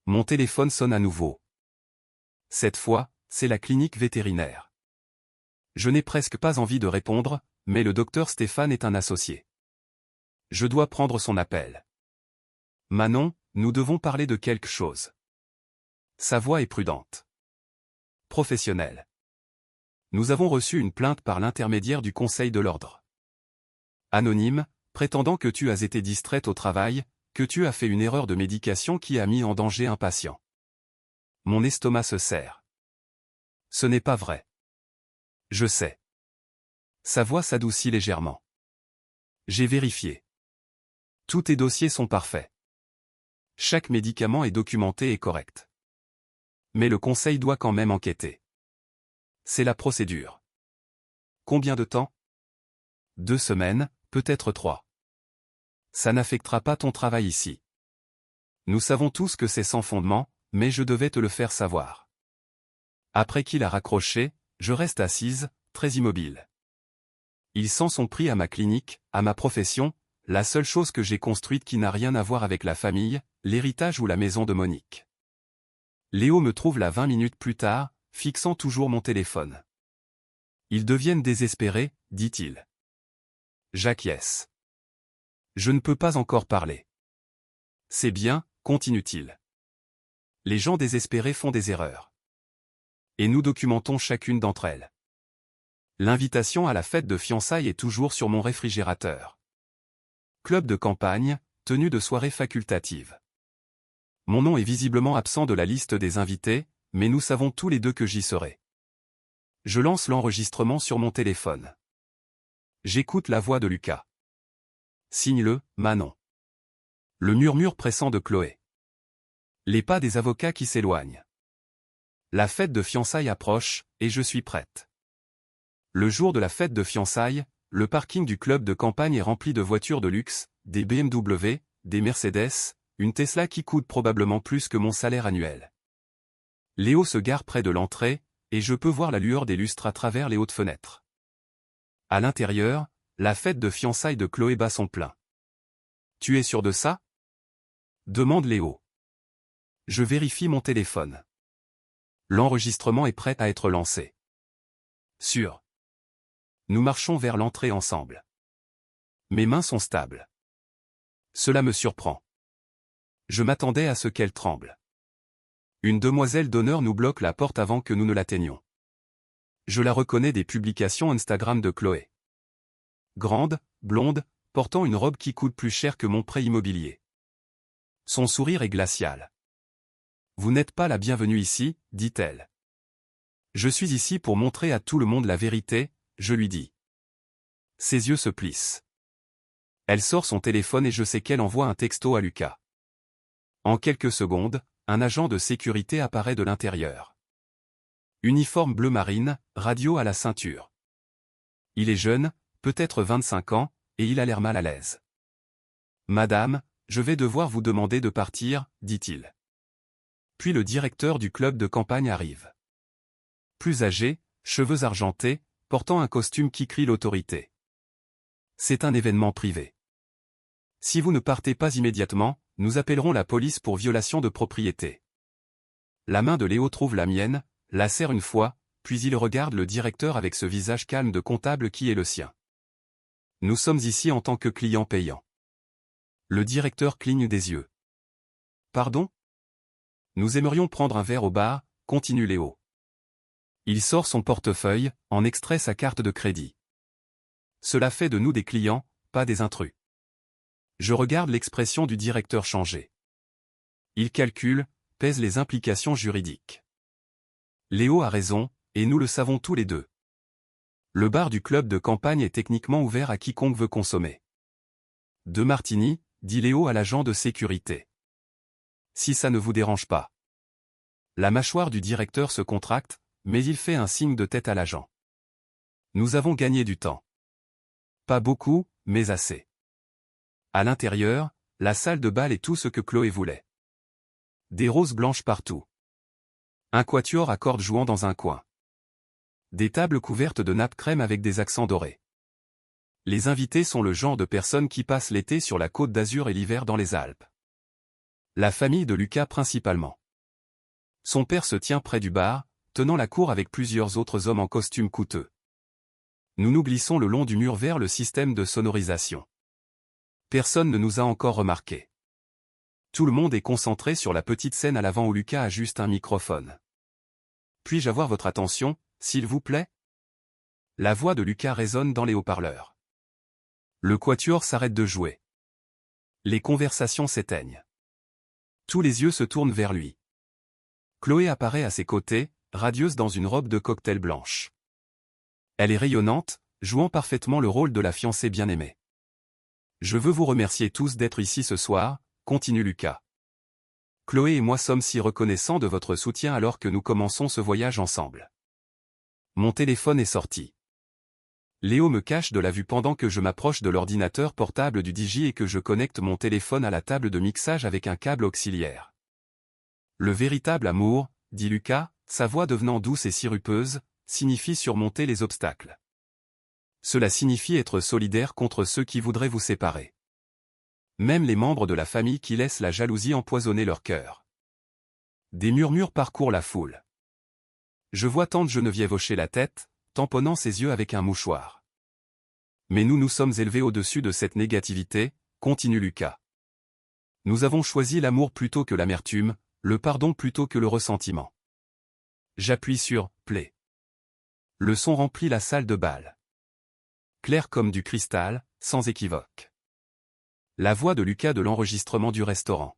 Mon téléphone sonne à nouveau. Cette fois, c'est la clinique vétérinaire. Je n'ai presque pas envie de répondre, mais le docteur Stéphane est un associé. Je dois prendre son appel. Manon, nous devons parler de quelque chose. Sa voix est prudente. Professionnelle. Nous avons reçu une plainte par l'intermédiaire du Conseil de l'Ordre. Anonyme, prétendant que tu as été distraite au travail, que tu as fait une erreur de médication qui a mis en danger un patient. Mon estomac se serre. Ce n'est pas vrai. Je sais. Sa voix s'adoucit légèrement. J'ai vérifié. Tous tes dossiers sont parfaits. Chaque médicament est documenté et correct. Mais le conseil doit quand même enquêter. C'est la procédure. Combien de temps? 2 semaines, peut-être 3. Ça n'affectera pas ton travail ici. Nous savons tous que c'est sans fondement, mais je devais te le faire savoir. Après qu'il a raccroché, je reste assise, très immobile. Il sent son prix à ma clinique, à ma profession, la seule chose que j'ai construite qui n'a rien à voir avec la famille, l'héritage ou la maison de Monique. Léo me trouve là 20 minutes plus tard, fixant toujours mon téléphone. Ils deviennent désespérés, dit-il. J'acquiesce. Je ne peux pas encore parler. C'est bien, continue-t-il. Les gens désespérés font des erreurs. Et nous documentons chacune d'entre elles. L'invitation à la fête de fiançailles est toujours sur mon réfrigérateur. Club de campagne, tenue de soirée facultative. Mon nom est visiblement absent de la liste des invités, mais nous savons tous les deux que j'y serai. Je lance l'enregistrement sur mon téléphone. J'écoute la voix de Lucas. Signe-le, Manon. Le murmure pressant de Chloé. Les pas des avocats qui s'éloignent. La fête de fiançailles approche, et je suis prête. Le jour de la fête de fiançailles, le parking du club de campagne est rempli de voitures de luxe, des BMW, des Mercedes, une Tesla qui coûte probablement plus que mon salaire annuel. Léo se gare près de l'entrée, et je peux voir la lueur des lustres à travers les hautes fenêtres. À l'intérieur, la fête de fiançailles de Chloé bat son plein. « Tu es sûr de ça ?» demande Léo. Je vérifie mon téléphone. L'enregistrement est prêt à être lancé. Sûr. Nous marchons vers l'entrée ensemble. Mes mains sont stables. Cela me surprend. Je m'attendais à ce qu'elle tremble. Une demoiselle d'honneur nous bloque la porte avant que nous ne l'atteignions. Je la reconnais des publications Instagram de Chloé. Grande, blonde, portant une robe qui coûte plus cher que mon prêt immobilier. Son sourire est glacial. « Vous n'êtes pas la bienvenue ici, dit-elle. Je suis ici pour montrer à tout le monde la vérité, je lui dis. Ses yeux se plissent. Elle sort son téléphone et je sais qu'elle envoie un texto à Lucas. En quelques secondes, un agent de sécurité apparaît de l'intérieur. Uniforme bleu marine, radio à la ceinture. Il est jeune, peut-être 25 ans, et il a l'air mal à l'aise. « Madame, je vais devoir vous demander de partir, dit-il. Puis le directeur du club de campagne arrive. Plus âgé, cheveux argentés, portant un costume qui crie l'autorité. C'est un événement privé. Si vous ne partez pas immédiatement, nous appellerons la police pour violation de propriété. La main de Léo trouve la mienne, la serre une fois, puis il regarde le directeur avec ce visage calme de comptable qui est le sien. Nous sommes ici en tant que clients payants. Le directeur cligne des yeux. Pardon ? Nous aimerions prendre un verre au bar, continue Léo. Il sort son portefeuille, en extrait sa carte de crédit. Cela fait de nous des clients, pas des intrus. Je regarde l'expression du directeur changer. Il calcule, pèse les implications juridiques. Léo a raison, et nous le savons tous les deux. Le bar du club de campagne est techniquement ouvert à quiconque veut consommer. 2 martinis, dit Léo à l'agent de sécurité. Si ça ne vous dérange pas. La mâchoire du directeur se contracte, mais il fait un signe de tête à l'agent. Nous avons gagné du temps. Pas beaucoup, mais assez. À l'intérieur, la salle de bal est tout ce que Chloé voulait. Des roses blanches partout. Un quatuor à cordes jouant dans un coin. Des tables couvertes de nappes crème avec des accents dorés. Les invités sont le genre de personnes qui passent l'été sur la Côte d'Azur et l'hiver dans les Alpes. La famille de Lucas principalement. Son père se tient près du bar, tenant la cour avec plusieurs autres hommes en costume coûteux. Nous nous glissons le long du mur vers le système de sonorisation. Personne ne nous a encore remarqués. Tout le monde est concentré sur la petite scène à l'avant où Lucas ajuste un microphone. Puis-je avoir votre attention, s'il vous plaît? La voix de Lucas résonne dans les haut-parleurs. Le quatuor s'arrête de jouer. Les conversations s'éteignent. Tous les yeux se tournent vers lui. Chloé apparaît à ses côtés, radieuse dans une robe de cocktail blanche. Elle est rayonnante, jouant parfaitement le rôle de la fiancée bien-aimée. Je veux vous remercier tous d'être ici ce soir, continue Lucas. Chloé et moi sommes si reconnaissants de votre soutien alors que nous commençons ce voyage ensemble. Mon téléphone est sorti. Léo me cache de la vue pendant que je m'approche de l'ordinateur portable du DJ et que je connecte mon téléphone à la table de mixage avec un câble auxiliaire. Le véritable amour, dit Lucas, sa voix devenant douce et sirupeuse, signifie surmonter les obstacles. Cela signifie être solidaire contre ceux qui voudraient vous séparer. Même les membres de la famille qui laissent la jalousie empoisonner leur cœur. Des murmures parcourent la foule. Je vois tante Geneviève hocher la tête, tamponnant ses yeux avec un mouchoir. Mais nous sommes élevés au-dessus de cette négativité, continue Lucas. Nous avons choisi l'amour plutôt que l'amertume, le pardon plutôt que le ressentiment. J'appuie sur « play ». Le son remplit la salle de bal. Clair comme du cristal, sans équivoque. La voix de Lucas de l'enregistrement du restaurant.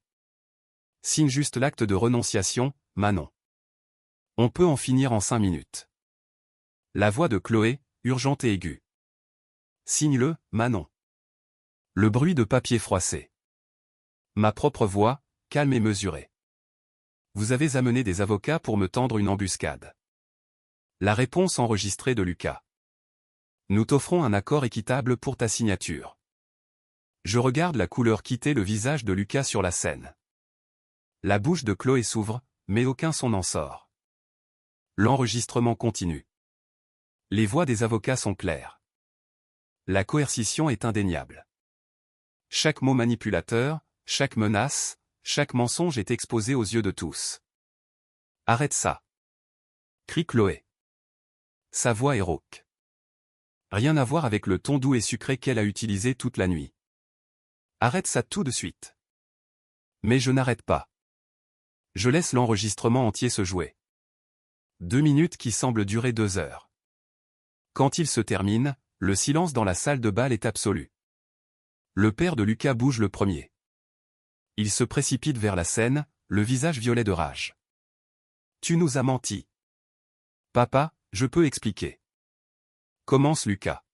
Signe juste l'acte de renonciation, Manon. On peut en finir en 5 minutes. La voix de Chloé, urgente et aiguë. Signe-le, Manon. Le bruit de papier froissé. Ma propre voix, calme et mesurée. Vous avez amené des avocats pour me tendre une embuscade. La réponse enregistrée de Lucas. Nous t'offrons un accord équitable pour ta signature. Je regarde la couleur quitter le visage de Lucas sur la scène. La bouche de Chloé s'ouvre, mais aucun son n'en sort. L'enregistrement continue. Les voix des avocats sont claires. La coercition est indéniable. Chaque mot manipulateur, chaque menace, chaque mensonge est exposé aux yeux de tous. Arrête ça! Crie Chloé. Sa voix est rauque. Rien à voir avec le ton doux et sucré qu'elle a utilisé toute la nuit. Arrête ça tout de suite. Mais je n'arrête pas. Je laisse l'enregistrement entier se jouer. 2 minutes qui semblent durer 2 heures. Quand il se termine, le silence dans la salle de bal est absolu. Le père de Lucas bouge le premier. Il se précipite vers la scène, le visage violet de rage. Tu nous as menti. Papa, je peux expliquer. Commence Lucas.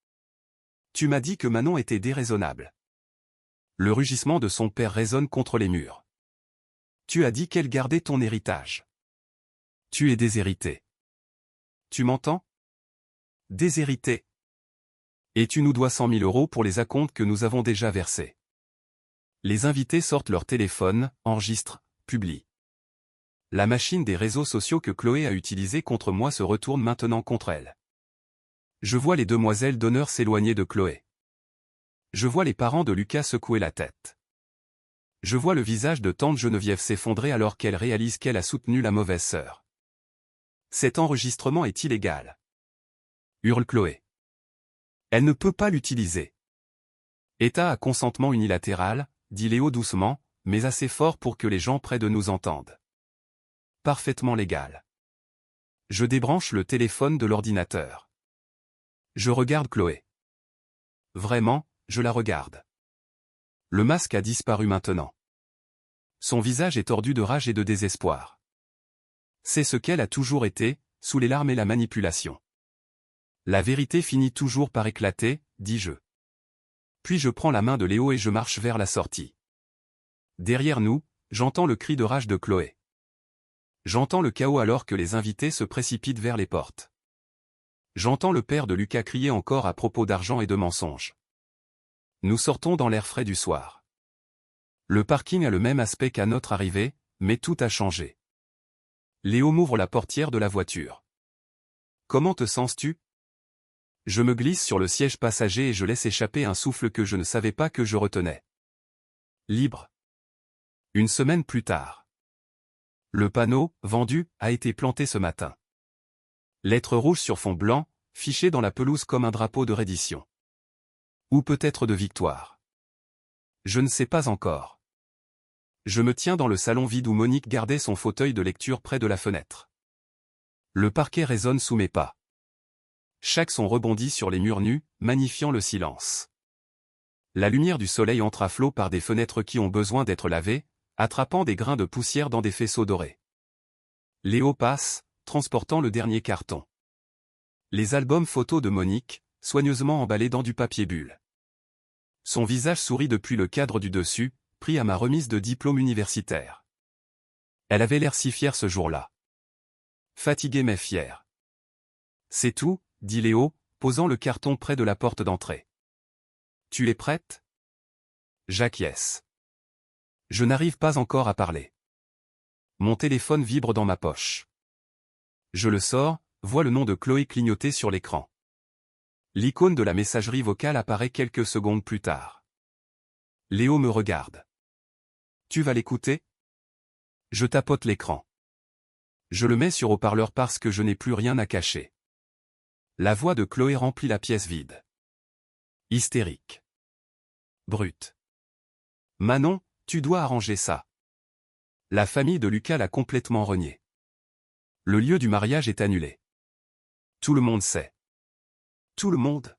Tu m'as dit que Manon était déraisonnable. Le rugissement de son père résonne contre les murs. Tu as dit qu'elle gardait ton héritage. Tu es déshérité. Tu m'entends? Déshérité. Et tu nous dois 100 000 € pour les acomptes que nous avons déjà versés. Les invités sortent leur téléphone, enregistrent, publient. La machine des réseaux sociaux que Chloé a utilisée contre moi se retourne maintenant contre elle. Je vois les demoiselles d'honneur s'éloigner de Chloé. Je vois les parents de Lucas secouer la tête. Je vois le visage de tante Geneviève s'effondrer alors qu'elle réalise qu'elle a soutenu la mauvaise sœur. Cet enregistrement est illégal. Hurle Chloé. Elle ne peut pas l'utiliser. État à consentement unilatéral, dit Léo doucement, mais assez fort pour que les gens près de nous entendent. Parfaitement légal. Je débranche le téléphone de l'ordinateur. Je regarde Chloé. Vraiment, je la regarde. Le masque a disparu maintenant. Son visage est tordu de rage et de désespoir. C'est ce qu'elle a toujours été, sous les larmes et la manipulation. La vérité finit toujours par éclater, dis-je. Puis je prends la main de Léo et je marche vers la sortie. Derrière nous, j'entends le cri de rage de Chloé. J'entends le chaos alors que les invités se précipitent vers les portes. J'entends le père de Lucas crier encore à propos d'argent et de mensonges. Nous sortons dans l'air frais du soir. Le parking a le même aspect qu'à notre arrivée, mais tout a changé. Léo m'ouvre la portière de la voiture. Comment te sens-tu? Je me glisse sur le siège passager et je laisse échapper un souffle que je ne savais pas que je retenais. Libre. Une semaine plus tard. Le panneau « Vendu » a été planté ce matin. Lettres rouges sur fond blanc, fichées dans la pelouse comme un drapeau de reddition. Ou peut-être de victoire. Je ne sais pas encore. Je me tiens dans le salon vide où Monique gardait son fauteuil de lecture près de la fenêtre. Le parquet résonne sous mes pas. Chaque son rebondit sur les murs nus, magnifiant le silence. La lumière du soleil entre à flot par des fenêtres qui ont besoin d'être lavées, attrapant des grains de poussière dans des faisceaux dorés. Léo passe, transportant le dernier carton. Les albums photos de Monique, soigneusement emballés dans du papier bulle. Son visage sourit depuis le cadre du dessus, pris à ma remise de diplôme universitaire. Elle avait l'air si fière ce jour-là. Fatiguée mais fière. C'est tout, dit Léo, posant le carton près de la porte d'entrée. Tu es prête? J'acquiesce. Je n'arrive pas encore à parler. Mon téléphone vibre dans ma poche. Je le sors, vois le nom de Chloé clignoter sur l'écran. L'icône de la messagerie vocale apparaît quelques secondes plus tard. Léo me regarde. Tu vas l'écouter? Je tapote l'écran. Je le mets sur haut-parleur parce que je n'ai plus rien à cacher. La voix de Chloé remplit la pièce vide. Hystérique. Brute. Manon, tu dois arranger ça. La famille de Lucas l'a complètement renié. Le lieu du mariage est annulé. Tout le monde sait. Tout le monde?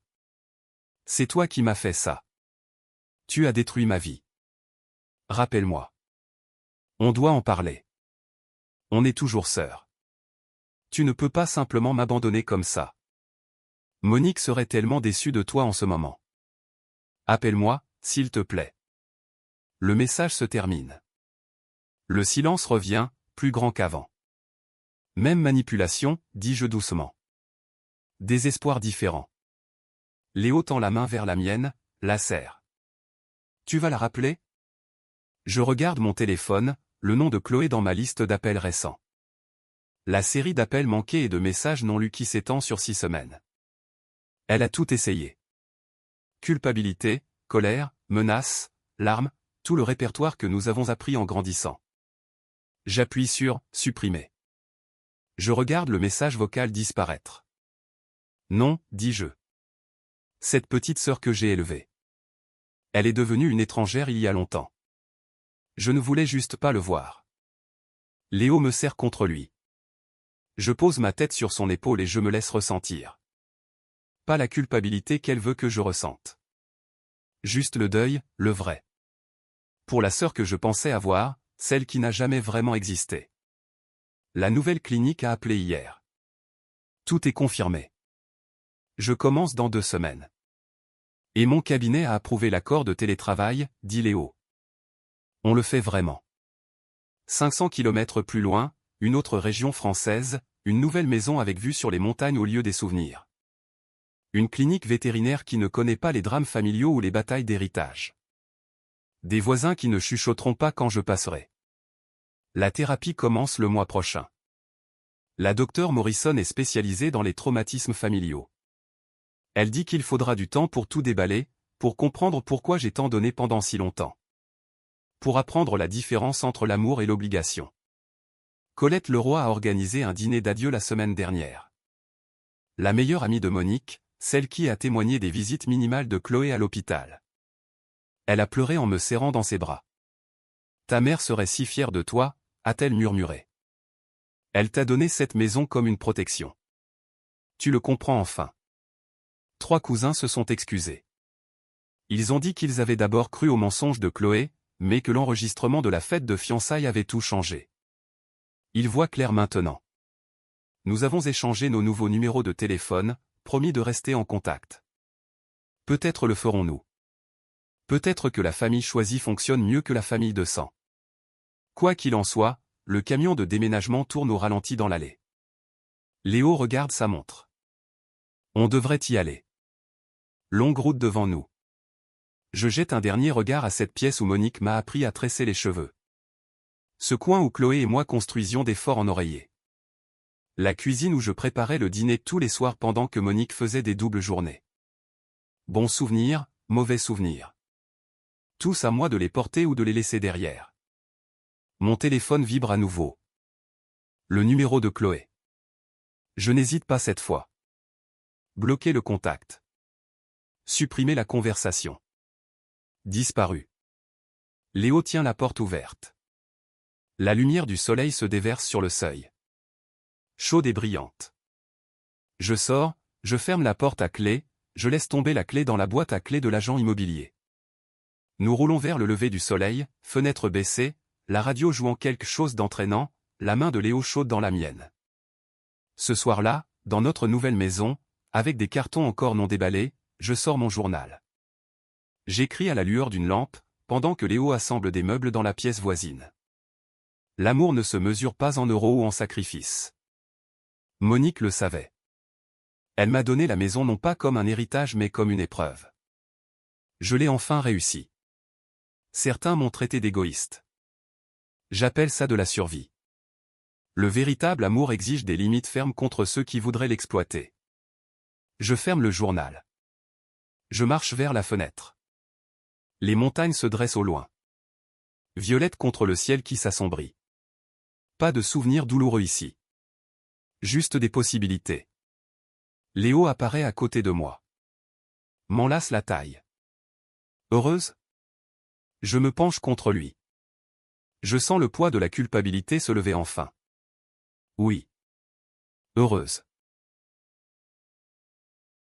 C'est toi qui m'as fait ça. Tu as détruit ma vie. Rappelle-moi. On doit en parler. On est toujours sœurs. Tu ne peux pas simplement m'abandonner comme ça. Monique serait tellement déçue de toi en ce moment. Appelle-moi, s'il te plaît. Le message se termine. Le silence revient, plus grand qu'avant. Même manipulation, dis-je doucement. Désespoir différent. Léo tend la main vers la mienne, la serre. Tu vas la rappeler? Je regarde mon téléphone, le nom de Chloé dans ma liste d'appels récents. La série d'appels manqués et de messages non lus qui s'étend sur 6 semaines. Elle a tout essayé. Culpabilité, colère, menaces, larmes, tout le répertoire que nous avons appris en grandissant. J'appuie sur « Supprimer ». Je regarde le message vocal disparaître. Non, dis-je. Cette petite sœur que j'ai élevée. Elle est devenue une étrangère il y a longtemps. Je ne voulais juste pas le voir. Léo me serre contre lui. Je pose ma tête sur son épaule et je me laisse ressentir. Pas la culpabilité qu'elle veut que je ressente. Juste le deuil, le vrai. Pour la sœur que je pensais avoir, celle qui n'a jamais vraiment existé. La nouvelle clinique a appelé hier. Tout est confirmé. Je commence dans 2 semaines. Et mon cabinet a approuvé l'accord de télétravail, dit Léo. On le fait vraiment. 500 km plus loin, une autre région française, une nouvelle maison avec vue sur les montagnes au lieu des souvenirs. Une clinique vétérinaire qui ne connaît pas les drames familiaux ou les batailles d'héritage. Des voisins qui ne chuchoteront pas quand je passerai. La thérapie commence le mois prochain. La docteure Morrison est spécialisée dans les traumatismes familiaux. Elle dit qu'il faudra du temps pour tout déballer, pour comprendre pourquoi j'ai tant donné pendant si longtemps. Pour apprendre la différence entre l'amour et l'obligation. Colette Leroy a organisé un dîner d'adieu la semaine dernière. La meilleure amie de Monique, celle qui a témoigné des visites minimales de Chloé à l'hôpital. Elle a pleuré en me serrant dans ses bras. Ta mère serait si fière de toi, a-t-elle murmuré. Elle t'a donné cette maison comme une protection. Tu le comprends enfin. 3 cousins se sont excusés. Ils ont dit qu'ils avaient d'abord cru au mensonge de Chloé, mais que l'enregistrement de la fête de fiançailles avait tout changé. Ils voient clair maintenant. Nous avons échangé nos nouveaux numéros de téléphone, promis de rester en contact. Peut-être le ferons-nous. Peut-être que la famille choisie fonctionne mieux que la famille de sang. Quoi qu'il en soit, le camion de déménagement tourne au ralenti dans l'allée. Léo regarde sa montre. On devrait y aller. Longue route devant nous. Je jette un dernier regard à cette pièce où Monique m'a appris à tresser les cheveux. Ce coin où Chloé et moi construisions des forts en oreiller. La cuisine où je préparais le dîner tous les soirs pendant que Monique faisait des doubles journées. Bon souvenir, mauvais souvenir. Tous à moi de les porter ou de les laisser derrière. Mon téléphone vibre à nouveau. Le numéro de Chloé. Je n'hésite pas cette fois. Bloquer le contact. Supprimer la conversation. Disparu. Léo tient la porte ouverte. La lumière du soleil se déverse sur le seuil. Chaude et brillante. Je sors, je ferme la porte à clé, je laisse tomber la clé dans la boîte à clé de l'agent immobilier. Nous roulons vers le lever du soleil, fenêtre baissée, la radio jouant quelque chose d'entraînant, la main de Léo chaude dans la mienne. Ce soir-là, dans notre nouvelle maison, avec des cartons encore non déballés, je sors mon journal. J'écris à la lueur d'une lampe, pendant que Léo assemble des meubles dans la pièce voisine. L'amour ne se mesure pas en euros ou en sacrifices. Monique le savait. Elle m'a donné la maison non pas comme un héritage mais comme une épreuve. Je l'ai enfin réussi. Certains m'ont traité d'égoïste. J'appelle ça de la survie. Le véritable amour exige des limites fermes contre ceux qui voudraient l'exploiter. Je ferme le journal. Je marche vers la fenêtre. Les montagnes se dressent au loin. Violette contre le ciel qui s'assombrit. Pas de souvenirs douloureux ici. Juste des possibilités. Léo apparaît à côté de moi. M'enlace la taille. Heureuse? Je me penche contre lui. Je sens le poids de la culpabilité se lever enfin. Oui. Heureuse.